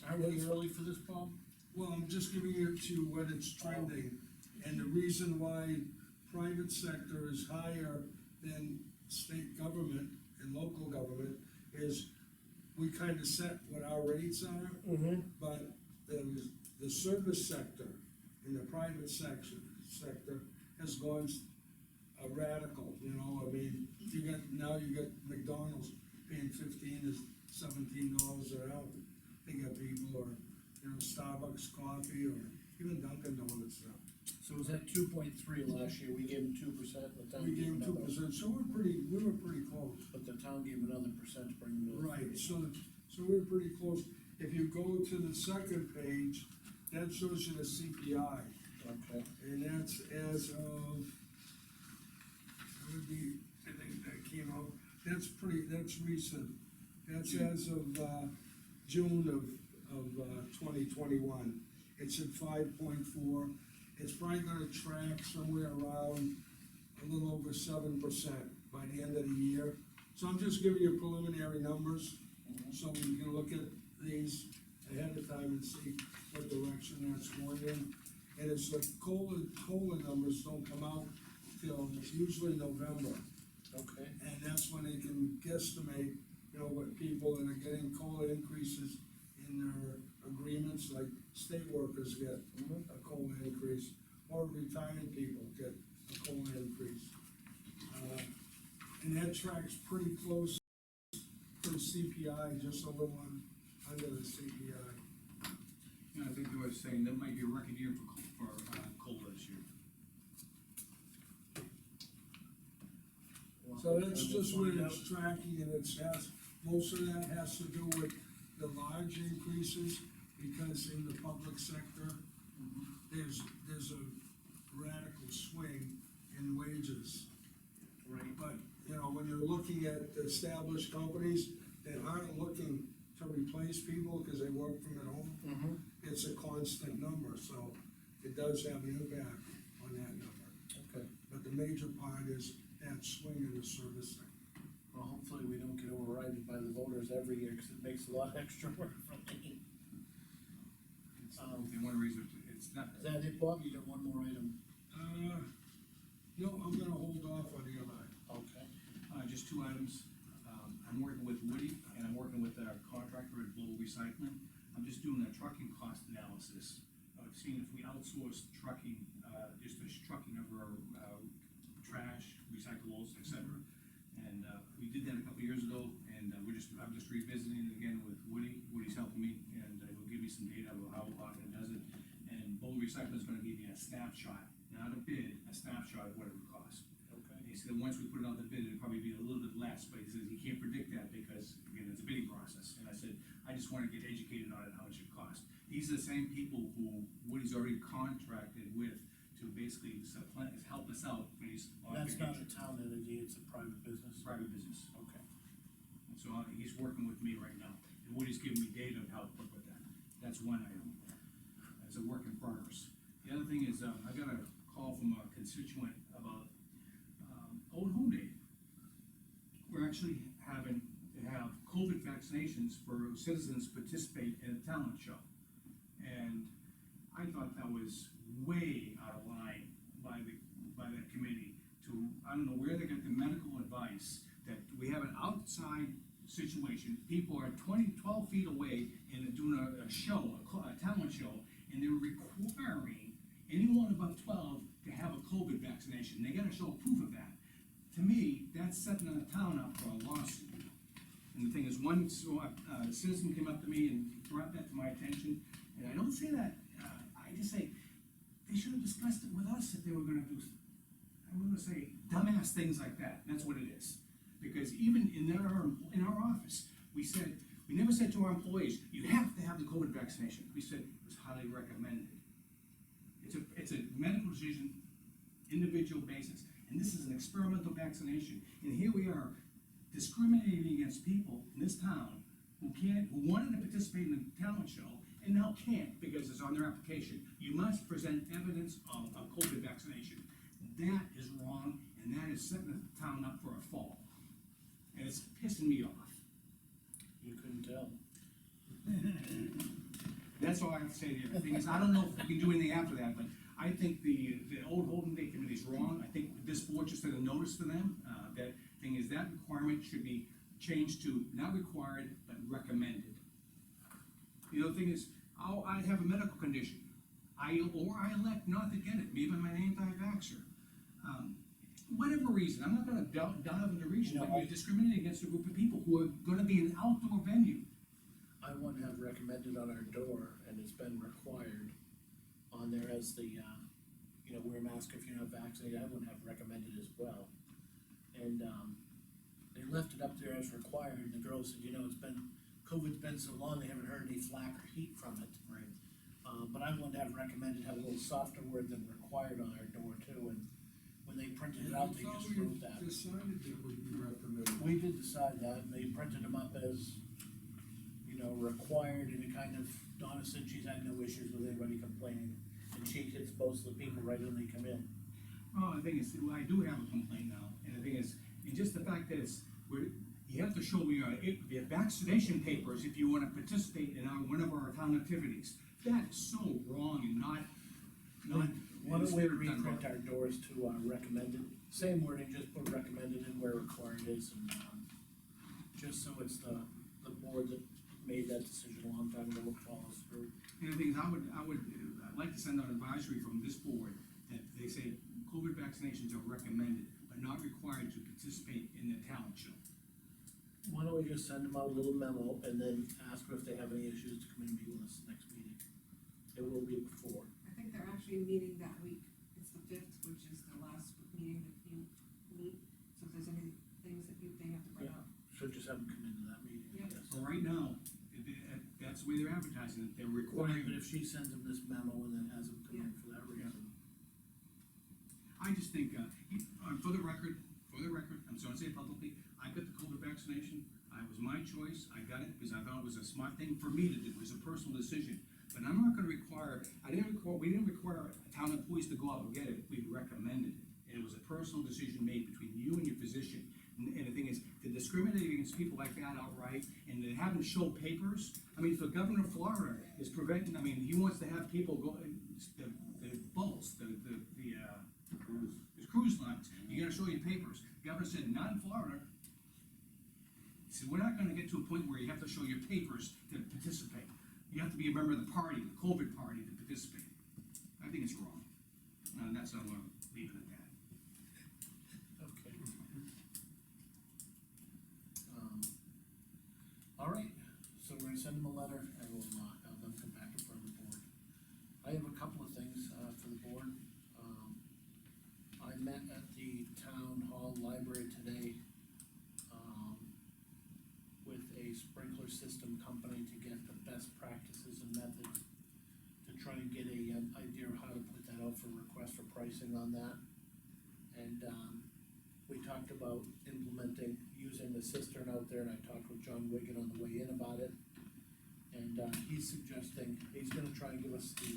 Are we early for this, Bob? Well, I'm just giving you to what it's trending, and the reason why private sector is higher than state government and local government is we kind of set what our rates are, but the service sector in the private sector has gone a radical, you know, I mean, you got McDonald's paying $15 to $17 an hour. They got people, or, you know, Starbucks coffee, or even Dunkin' Donuts now. So was that 2.3 last year, we gave them 2%, the town We gave them another- 2%, so we were pretty close. But the town gave another percent to bring them to. Right, so we're pretty close. If you go to the second page, that shows you the CPI, Okay, and that's as of, it would be, I think that came out, that's recent. That's as of, June of 2021. It's at 5.4. It's probably gonna track somewhere around a little over 7% by the end of the year. So I'm just giving you preliminary numbers, so we can look at these ahead of time and see what direction that's going in. And it's the COLA numbers don't come out till usually November, okay, and that's when they can guesstimate, you know, what people that are getting COLA increases in their agreements, like state workers get a COLA increase, or retired people get a COLA increase. And that tracks pretty close to the CPI, just a little under the CPI. Yeah, I think they were saying that might be a record year for COLA this year. So that's just where it's tracking, and most of that has to do with the large increases, because in the public sector, there's a radical swing in wages. right, But, you know, when you're looking at established companies that aren't looking to replace people because they work from at home, it's a constant number, so it does have an impact on that number. okay. But the major part is that swing in the service sector. Well, hopefully we don't get overridden by the voters every year, cause it makes a lot extra work for me. They wanna raise it, it's not, Is that it, Bob? You got one more item? No, I'm gonna hold off on the other. Okay. just two items. I'm working with Woody, and I'm working with our contractor at Global Recycling. I'm just doing a trucking cost analysis. I've seen if we outsource trucking, just the trucking of our, trash, recyclables, et cetera. And, we did that a couple years ago, and, I'm just revisiting it again with Woody. Woody's helping me, and, he'll give me some data about how often it does it. And Global Recycling is gonna give me a snapshot, not a bid, a snapshot of what it would cost. Okay. And he said, once we put it out the bid, it'd probably be a little bit less, but he says he can't predict that because, again, it's a bidding process. And I said, I just wanna get educated on it, how much it costs. These are the same people who Woody's already contracted with to basically help us out when he's on That's not a vacation. town entity, it's a private business? Private business. Okay. And so he's working with me right now, and Woody's giving me data of how to work with that. That's one item. It's a work in progress. The other thing is, I got a call from a constituent about, Old Home Day. We're actually having to have COVID vaccinations for citizens to participate in a talent show. And I thought that was way out of line by that committee to, I don't know where they got the medical advice that we have an outside situation, people are 12 feet away and they're doing a show, a talent show, and they're requiring anyone above 12 to have a COVID vaccination. They gotta show proof of that. To me, that's setting the town up for a lawsuit. And the thing is, one citizen came up to me and brought that to my attention, and I don't say that, I just say, they should have discussed it with us if they were gonna do, I'm gonna say dumbass things like that, that's what it is. Because even in our office, we never said to our employees, you have to have the COVID vaccination. We said it was highly recommended. It's a medical decision, individual basis, and this is an experimental vaccination. And here we are discriminating against people in this town who wanted to participate in the talent show and now can't because it's on their application. You must present evidence of a COVID vaccination. That is wrong, and that is setting the town up for a fall. And it's pissing me off. You couldn't tell. that's all I have to say to you. The thing is, I don't know if we can do anything after that, but I think the old Holden Day Committee is wrong. I think this board just did a notice to them, that thing is, that requirement should be changed to not required, but recommended. The other thing is, I have a medical condition, I elect not to get it, maybe I'm an anti-vaxxer. Whatever reason, I'm not gonna dive into reason, but you're discriminating against a group of people who are gonna be in an outdoor venue. I wouldn't have recommended on our door, and it's been required on there as the, wear a mask if you're not vaccinated, I wouldn't have recommended as well. And, they left it up there as required, and the girl said, COVID's been so long, they haven't heard any flack or heat from it. Right. But I wouldn't have recommended, have a little softer word than required on our door too, and when they printed it out, they I thought just we wrote that. decided that would be recommended. We did decide that, and they printed them up as, required, and it kind of, Donna said she's had no issues with anybody complaining, and she hits most of the people right when they come in. Well, the thing is, I do have a complaint now, and the thing is, and just the fact that you have to show the vaccination papers if you wanna participate in one of our town activities. That is so wrong and not. Why don't we it's done reprint right. our doors to, recommended, same wording, just put recommended in where required is, and, just so it's the board that made that decision a long time ago follows through. And the thing is, I'd like to send out advisory from this board that they say COVID vaccinations are recommended, but not required to participate in the talent show. Why don't we just send them out a little memo, and then ask them if they have any issues to come in and meet with us next meeting? It will be before. I think they're actually meeting that week, it's the 5th, which is the last meeting that you meet, so if there's any things that they have to bring up. Should just have them come into that meeting, I Yeah. guess. So right now, that's the way they're advertising it, they're Or requiring. even if she sends them this memo and then has them come in for that reason. I just think, for the record, I'm sorry to say it publicly, I got the COVID vaccination, it was my choice, I got it because I thought it was a smart thing for me to do, it was a personal decision. But I'm not gonna require, we didn't require town employees to go out and get it, we recommended it. And it was a personal decision made between you and your physician. And the thing is, to discriminate against people like that outright, and to have them show papers, I mean, the governor of Florida is preventing, he wants to have people go, the boats, the cruise lines, you gotta show your papers. The governor said, not in Florida. He said, we're not gonna get to a point where you have to show your papers to participate. You have to be a member of the party, the COVID party, to participate. I think it's wrong. And that's how I'm gonna leave it at that. Okay. All right, so we're gonna send them a letter, and we'll, have them come back in front of the board. I have a couple of things, for the board. I met at the town hall library today, with a sprinkler system company to get the best practices and methods, to try and get a, idea of how to put that out for request for pricing on that. And, we talked about implementing, using the cistern out there, and I talked with John Wigan on the way in about it. And, he's suggesting, he's gonna try and give us the,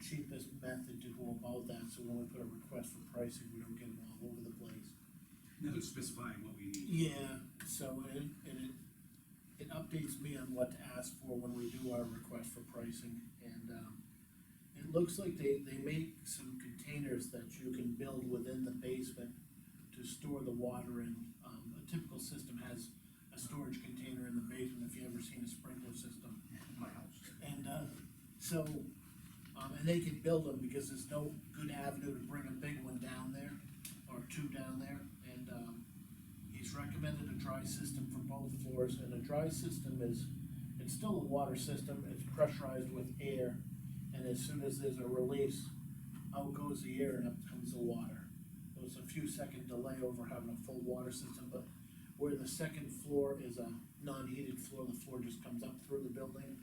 cheapest method to go about that, so when we put a request for pricing, we don't get them all over the place. Never specifying what we need. Yeah, so it updates me on what to ask for when we do our request for pricing, and, it looks like they make some containers that you can build within the basement to store the water in. A typical system has a storage container in the basement, if you ever seen a sprinkler system. My house. And, and they can build them because there's no good avenue to bring a big one down there, or two down there, and, he's recommended a dry system for both floors, and a dry system it's still a water system, it's pressurized with air, and as soon as there's a release, out goes the air and up comes the water. So it's a few second delay over having a full water system, but where the second floor is a non-heated floor, the floor just comes up through the building.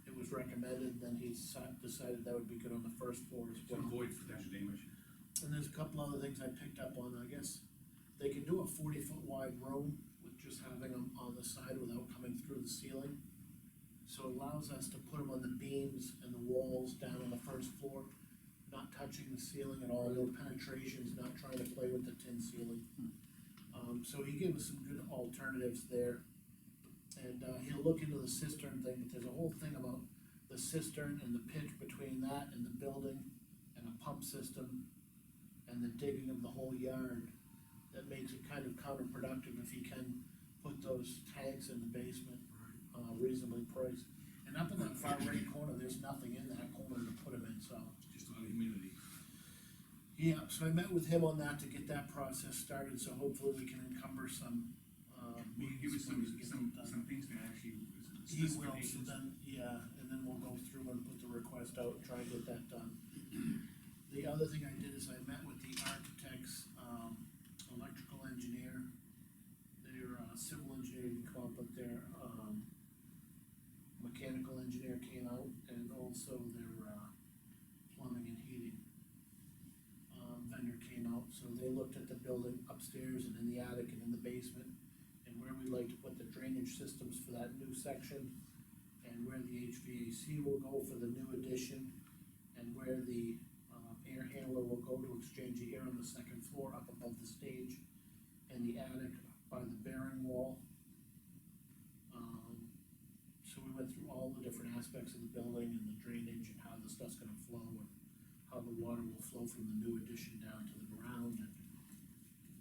It was recommended, then he decided that would be good on the first floor as To well. avoid potential damage. And there's a couple other things I picked up on, I guess, they can do a 40-foot wide room with just having them on the side without coming through the ceiling. So it allows us to put them on the beams and the walls down on the first floor, not touching the ceiling at all, no penetrations, not trying to play with the tin ceiling. So he gave us some good alternatives there. And, he'll look into the cistern thing, but there's a whole thing about the cistern and the pitch between that and the building, and a pump system, and the digging of the whole yard, that makes it kind of counterproductive if you can put those tanks in the basement, reasonably priced. And up in that far right corner, there's nothing in that corner to put them in, so. Just a lot of humidity. Yeah, so I met with him on that to get that process started, so hopefully we can encumber some, Will you give us meetings to get them done. some things to actually, He will, so specifications? then, yeah, and then we'll go through and put the request out and try and get that done. The other thing I did is I met with the architects, electrical engineer, their, civil engineer didn't come out, but their, mechanical engineer came out, and also their, plumbing and heating vendor came out, so they looked at the building upstairs and in the attic and in the basement, and where we'd like to put the drainage systems for that new section, and where the HVAC will go for the new addition, and where the, air handler will go to exchange the air on the second floor up above the stage, and the attic by the bearing wall. So we went through all the different aspects of the building and the drainage and how the stuff's gonna flow, and how the water will flow from the new addition down to the ground and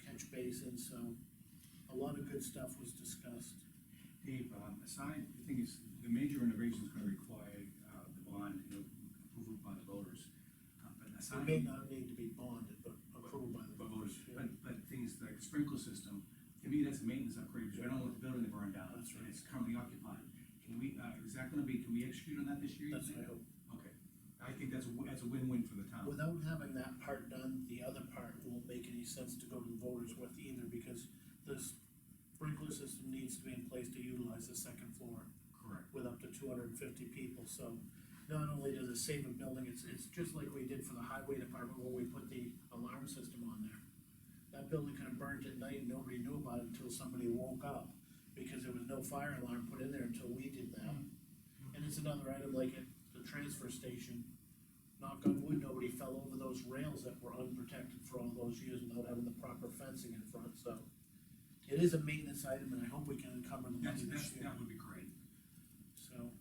catch basins, so a lot of good stuff was discussed. Dave, aside, the thing is, the major renovation is gonna require, the bond, approval by the voters. But It aside. may not need to be bonded, but approved by the By voters. voters, Yeah. but things like the sprinkler system, to me, that's a maintenance upgrade, because we don't want the building to burn down. That's right. And it's currently occupied. Can we, is that gonna be, can we execute on that this year? you That's think? what I hope. Okay, I think that's a win-win for the town. Without having that part done, the other part won't make any sense to go to the voters with either, because the sprinkler system needs to be in place to utilize the second floor Correct. with up to 250 people, so not only does it save a building, it's just like we did for the highway department when we put the alarm system on there. That building could have burned at night and nobody knew about it until somebody woke up, because there was no fire alarm put in there until we did that. And it's another item like at the transfer station, knock on wood, nobody fell over those rails that were unprotected for all those years without having the proper fencing in front, so. It is a maintenance item, and I hope we can encumber the money this year. That would be great, So,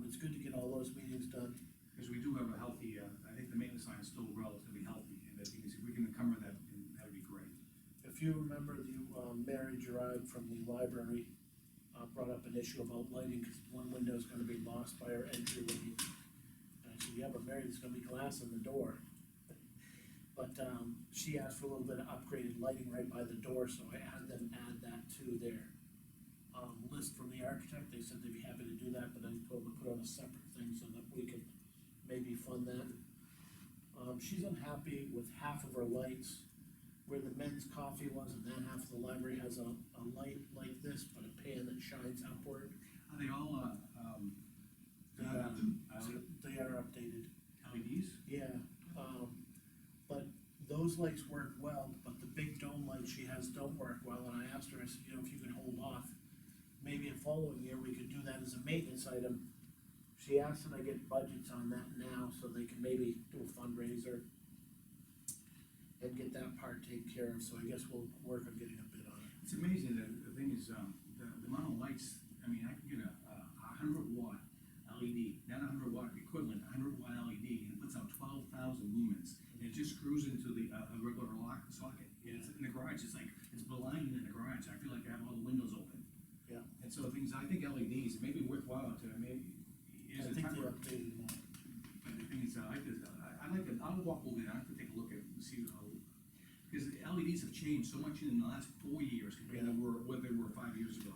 it's good to get all those meetings done. because we do have a healthy, I think the maintenance line is still relatively healthy, and the thing is, if we can encumber that, then that would be great. If you remember, Mary Gerard from the library, brought up an issue about lighting, because one window's gonna be lost by our entryway. And I said, yeah, but Mary, there's gonna be glass in the door. But, she asked for a little bit of upgraded lighting right by the door, so I had them add that to their, list from the architect. They said they'd be happy to do that, but I told them to put on a separate thing so that we could maybe fund that. She's unhappy with half of her lights, where the men's coffee was, and that half of the library has a light like this, but a pan that shines upward. Are they all, They are updated, LEDs? yeah, but those lights work well, but the big dome lights she has don't work well, and I asked her, I said, if you could hold off, maybe a following year, we could do that as a maintenance item. She asked that I get budgets on that now, so they can maybe do a fundraiser and get that part taken care of, so I guess we'll work on getting a bid on it. It's amazing, the thing is, the amount of lights, I mean, I can get a 100-watt LED, not a 100-watt equivalent, 100-watt LED, and it puts out 12,000 lumens, and it just screws into the, a regular lock socket. And it's in the garage, it's like, it's blinding in the garage, I feel like I have all the windows open. Yeah. And so things, I think LEDs, it may be worthwhile to maybe, I think they're updated more. but the thing is, I like this, I like it, I'll walk over there, I have to take a look at, it, see how, because the LEDs have changed so much in the last 4 years compared to what they were 5 years ago.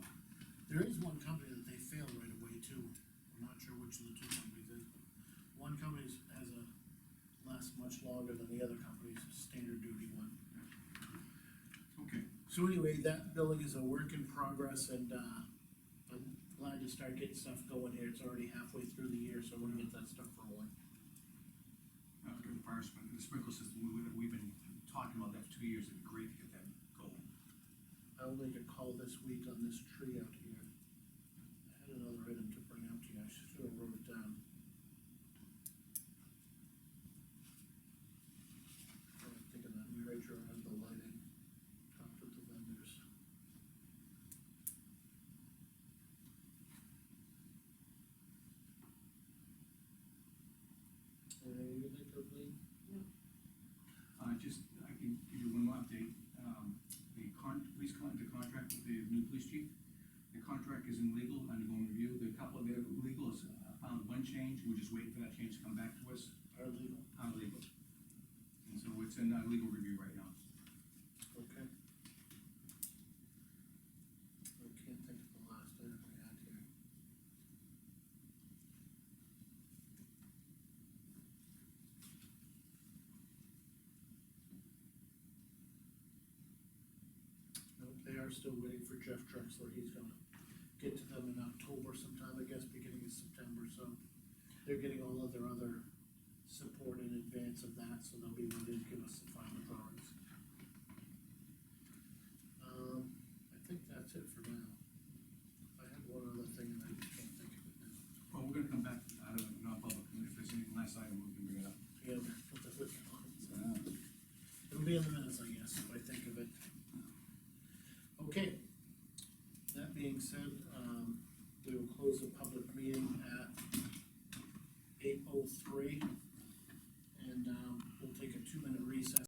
There is one company that they failed right away too, I'm not sure which of the two companies is, but one company has a lasts much longer than the other company's standard duty one. Okay. So anyway, that building is a work in progress, and, I'm glad to start getting stuff going here, it's already halfway through the year, so we're gonna get that stuff rolling. After the fire sprinkler, the sprinkler system, we've been talking about that for 2 years, it'd be great to get that going. I'll make a call this week on this tree out here. I had another item to bring up to you, I should have wrote it down. I'm thinking that Mary Jo has the lighting, talked with the vendors. just, I can give you one more update, the contract with the new police chief. The contract is in legal, undergoing review, the couple of their legals found one change, we're just waiting for that change to come back to us, Our legal, legal. And so it's in, legal review right now. okay. I can't think of the last item we had here. Nope, they are still waiting for Jeff Drexler, he's gonna get to them in October sometime, I guess, beginning of September, so. They're getting all of their other support in advance of that, so they'll be ready to give us the final drawings. I think that's it for now. I had one other thing and I can't think of it now. Well, we're gonna come back out of non-public, and if there's any last item, we can bring it up. Yeah, put the hood on. Yeah. It'll be in the minutes, I guess, if I think of it. Okay. That being said, we will close the public meeting